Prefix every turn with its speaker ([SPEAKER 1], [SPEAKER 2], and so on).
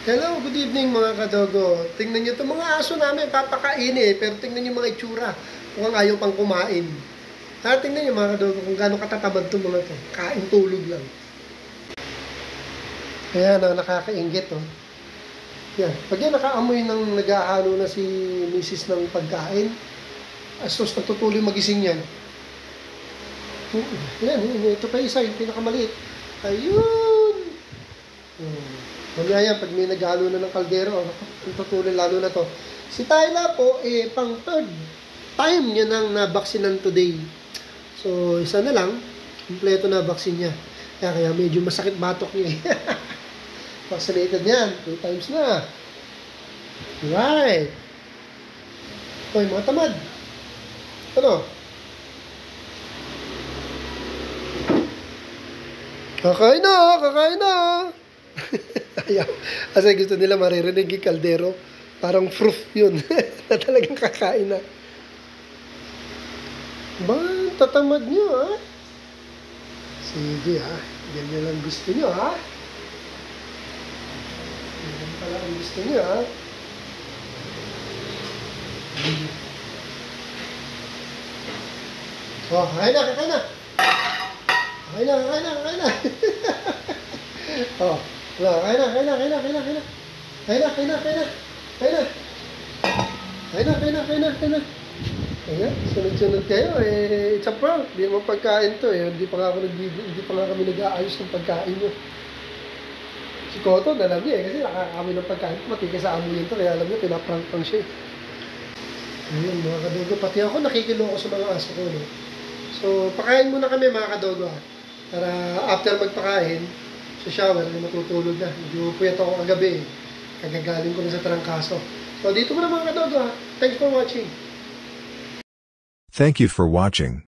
[SPEAKER 1] Hello, good evening mga kadogo. Tingnan nyo itong mga aso namin, papakain eh. Pero tingnan nyo mga itsura. Mukhang ayaw pang kumain. Tingnan nyo mga kadogo kung gaano katatamad itong mga to. Kain tulog lang. Kaya nakakaingit oh. Yan. Pag yan nakaamoy ng naghahalo na si misis ng pagkain, astos natutuloy magising yan. Yan, ito pa isa, yung pinakamaliit. Ayun! Mamaya pag may naghalo na ng kaldero, ang tutuloy lalo na to. Si Tyla po, pang third time niya nang nabaksinan today. So, isa na lang, kompleto na vaccine niya. Kaya medyo masakit batok niya. Vaccinated yan, 2 times na. Right. Hoy, mga tamad. Ano? Kakain na, kakain na. Ayaw. Kasi gusto nila maririnig yung kaldero. Parang proof yun. Na talagang kakain na. Ba, tatamad nyo ha? Sige ha. Ganyan lang gusto nyo ha? Ganyan pala ang gusto nyo ha? Oh, kakain na, kakain na. Kakain na, kakain na, kakain na. Oh, kakain na, kakain na, kakain na, kakain na, kakain na. Kakain na, kakain na, kakain na. Kakain na. Kakain na, kakain na, kakain na, kakain na. Ayan, sunod-sunod kayo. It's a prank. Hindi mo pagkain to eh. Hindi pa nga kami nag-aayos ng pagkain nyo. Si Cotton, alam niya eh. Kasi nakakami ng pagkain. Matigas sa amoy to. Kaya alam niya, pinaprank-prank siya eh. Ayun, mga kadogo. Pati ako nakikiloko sa mga aso ko. No? So, pakain muna kami mga kadogo. Para after magpakain, sa shower, matutulog na. Medyo puyat ako kagabi eh. Kagagaling ko na sa trangkaso. So, dito muna mga kadogo. Thanks for watching.
[SPEAKER 2] Thank you for watching.